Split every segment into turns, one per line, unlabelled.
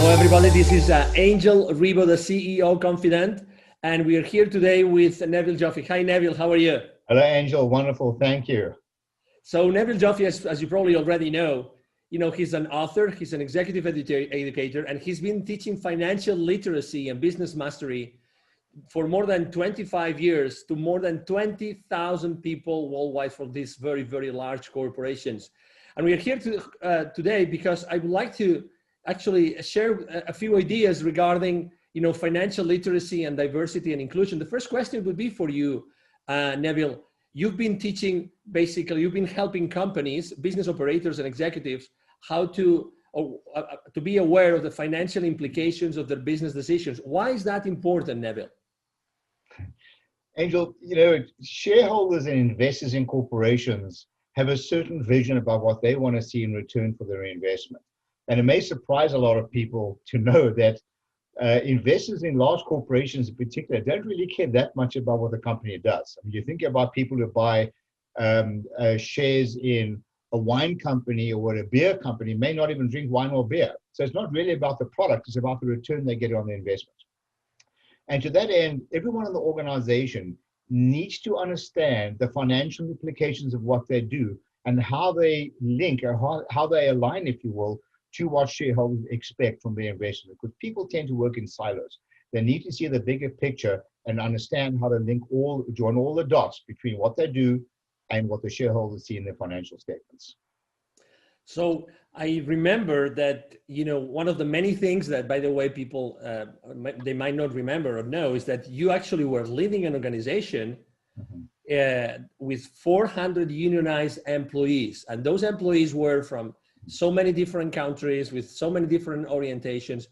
Hello, everybody. This is Angel Ribo, the CEO Confident, and we are here today with Neville Joffe. Hi, Neville. How are you?
Hello, Angel. Wonderful. Thank you.
So Neville Joffe, as you probably already know, he's an author, he's an executive educator, and he's been teaching financial literacy and business mastery for more than 25 years to more than 20,000 people worldwide for these very, very large corporations. And we are here today because I would like to actually share a few ideas regarding financial literacy and diversity and inclusion. The first question would be for you, Neville. You've been teaching, basically, you've been helping companies, business operators and executives how to be aware of the financial implications of their business decisions. Why is that important, Neville?
Angel, shareholders and investors in corporations have a certain vision about what they want to see in return for their investment. And it may surprise a lot of people to know that investors in large corporations in particular don't really care that much about what the company does. I mean, you think about people who buy shares in a wine company or a beer company may not even drink wine or beer. So it's not really about the product, it's about the return they get on the investment. And to that end, everyone in the organization needs to understand the financial implications of what they do and how they link or how they align, if you will, to what shareholders expect from their investment. Because people tend to work in silos. They need to see the bigger picture and understand how to join all the dots between what they do and what the shareholders see in their financial statements.
So I remember that, one of the many things that, by the way, people, they might not remember or know is that you actually were leading an organization with 400 unionized employees. And those employees were from so many different countries with so many different orientations.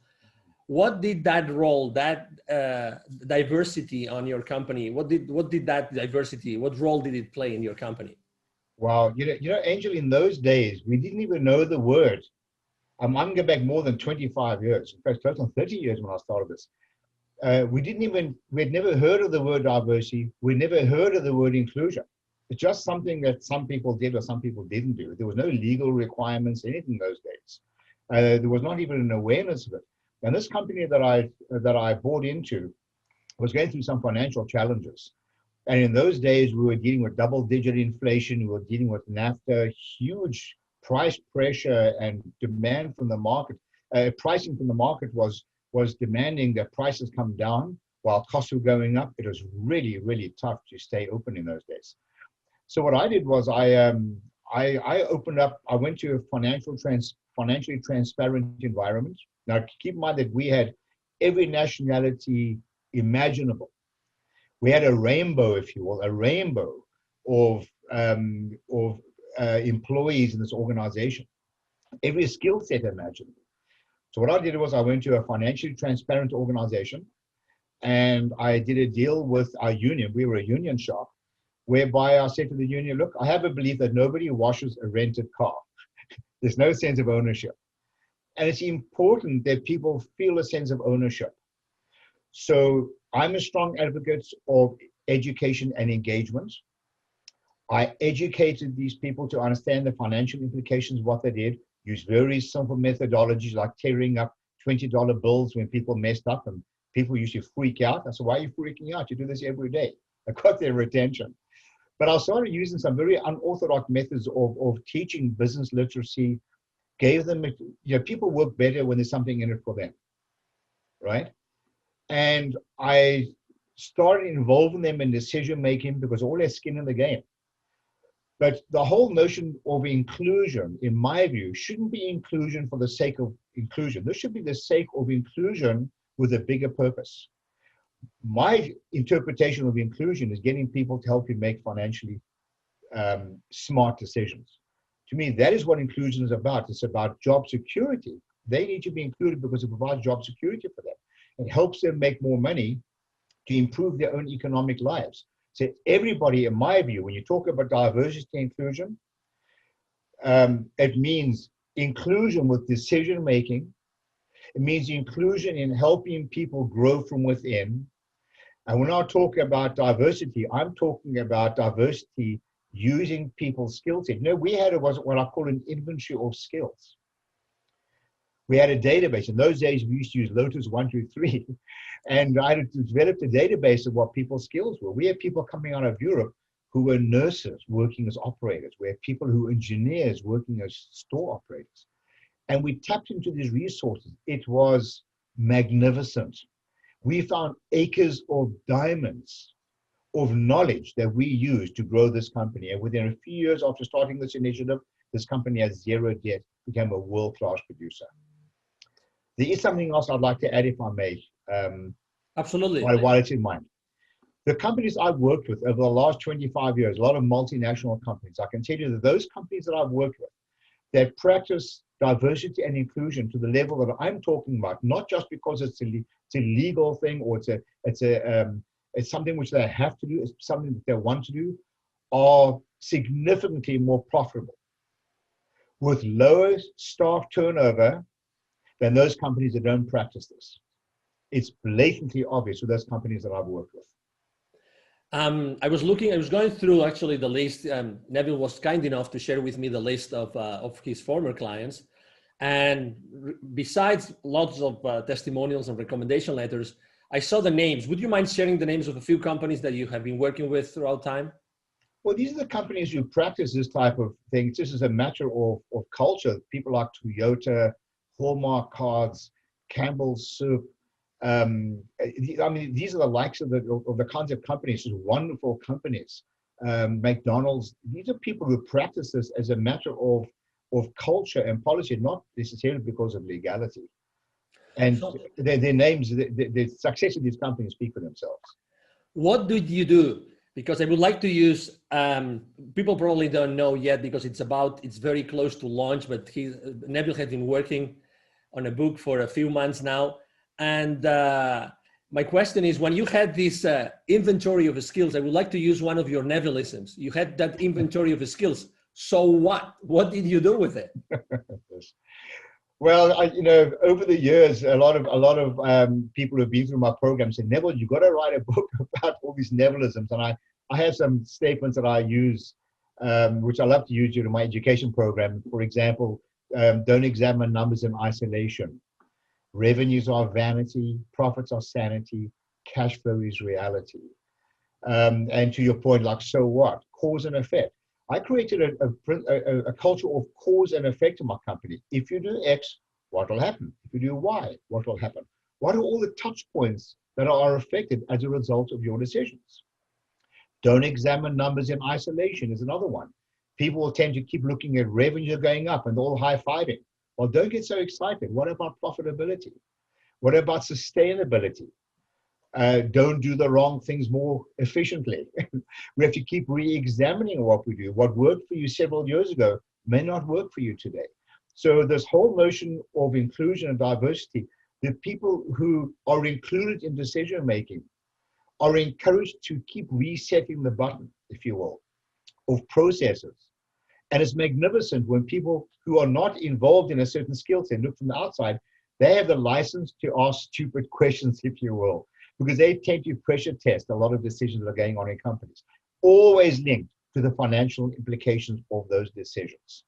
What did that role, that diversity on your company, what role did it play in your company?
Wow, Angel, in those days, we didn't even know the word. I'm going back more than 25 years. In fact, close on 30 years when I started this. We'd never heard of the word diversity. We'd never heard of the word inclusion. It's just something that some people did or some people didn't do. There was no legal requirements, anything in those days. There was not even an awareness of it. And this company that I bought into was going through some financial challenges. And in those days, we were dealing with double-digit inflation. We were dealing with NAFTA, huge price pressure and demand from the market. Pricing from the market was demanding that prices come down while costs were going up. It was really, really tough to stay open in those days. So what I did was I opened up. I went to a financially transparent environment. Now, keep in mind that we had every nationality imaginable. We had a rainbow, if you will, of employees in this organization, every skill set imaginable. So what I did was I went to a financially transparent organization and I did a deal with our union. We were a union shop, whereby I said to the union, look, I have a belief that nobody washes a rented car. There's no sense of ownership. And it's important that people feel a sense of ownership. So I'm a strong advocate of education and engagement. I educated these people to understand the financial implications of what they did, use very simple methodologies like tearing up $20 bills when people messed up and people used to freak out. I said, why are you freaking out? You do this every day. I got their attention. But I started using some very unorthodox methods of teaching business literacy, gave them, people work better when there's something in it for them, right? And I started involving them in decision-making because all their skin in the game. But the whole notion of inclusion, in my view, shouldn't be inclusion for the sake of inclusion. This should be the sake of inclusion with a bigger purpose. My interpretation of inclusion is getting people to help you make financially smart decisions. To me, that is what inclusion is about. It's about job security. They need to be included because it provides job security for them. It helps them make more money to improve their own economic lives. So everybody, in my view, when you talk about diversity and inclusion, it means inclusion with decision-making. It means inclusion in helping people grow from within. And when I talk about diversity, I'm talking about diversity using people's skill set. We had what I call an inventory of skills. We had a database. In those days, we used to use Lotus 123. And I had developed a database of what people's skills were. We had people coming out of Europe who were nurses working as operators. We had people who were engineers working as store operators. And we tapped into these resources. It was magnificent. We found acres of diamonds of knowledge that we used to grow this company. And within a few years after starting this initiative, this company has zero debt, became a world-class producer. There is something else I'd like to add, if I may.
Absolutely.
While it's in mind. The companies I've worked with over the last 25 years, a lot of multinational companies, I can tell you that those companies that I've worked with that practice diversity and inclusion to the level that I'm talking about, not just because it's a legal thing or it's something which they have to do, it's something that they want to do, are significantly more profitable with lower staff turnover than those companies that don't practice this. It's blatantly obvious with those companies that I've worked with.
I was going through actually the list. Neville was kind enough to share with me the list of his former clients. And besides lots of testimonials and recommendation letters, I saw the names. Would you mind sharing the names of a few companies that you have been working with throughout time?
Well, these are the companies who practice this type of thing. This is a matter of culture. People like Toyota, Hallmark Cards, Campbell's Soup. I mean, these are the likes of the kinds of companies, just wonderful companies. McDonald's, these are people who practice this as a matter of culture and policy, not necessarily because of legality. And their names, the success of these companies speak for themselves.
What did you do? Because I would like to use, people probably don't know yet because it's very close to launch, but Neville has been working on a book for a few months now. And my question is, when you had this inventory of skills, I would like to use one of your Nevillisms. You had that inventory of skills. So what? What did you do with it?
Well, over the years, a lot of people who have been through my program said, Neville, you got to write a book about all these Nevillisms. And I have some statements that I use, which I love to use during my education program. For example, don't examine numbers in isolation. Revenues are vanity, profits are sanity, cash flow is reality. And to your point, like, so what? Cause and effect. I created a culture of cause and effect in my company. If you do X, what will happen? If you do Y, what will happen? What are all the touch points that are affected as a result of your decisions? Don't examine numbers in isolation is another one. People will tend to keep looking at revenue going up and all high-fiving. Well, don't get so excited. What about profitability? What about sustainability? Don't do the wrong things more efficiently. We have to keep re-examining what we do. What worked for you several years ago may not work for you today. So this whole notion of inclusion and diversity, the people who are included in decision-making are encouraged to keep resetting the button, if you will, of processes. And it's magnificent when people who are not involved in a certain skill set look from the outside, they have the license to ask stupid questions, if you will, because they tend to pressure test a lot of decisions that are going on in companies, always linked to the financial implications of those decisions.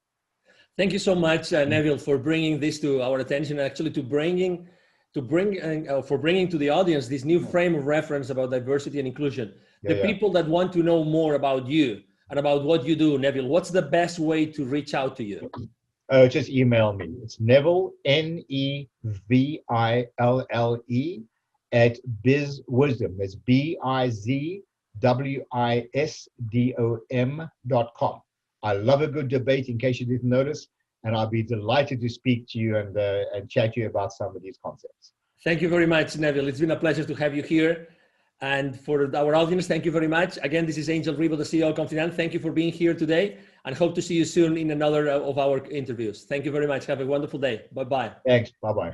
Thank you so much, Neville, for bringing this to our attention, actually for bringing to the audience this new frame of reference about diversity and inclusion. People that want to know more about you and about what you do, Neville, what's the best way to reach out to you?
Just email me. It's Neville, Neville, at BizWisdom. That's BizWisdom.com. I love a good debate, in case you didn't notice, and I'll be delighted to speak to you and chat to you about some of these concepts.
Thank you very much, Neville. It's been a pleasure to have you here. And for our audience, thank you very much. Again, this is Angel Ribo, the CEO of Confident. Thank you for being here today, and hope to see you soon in another of our interviews. Thank you very much. Have a wonderful day. Bye-bye.
Thanks. Bye-bye.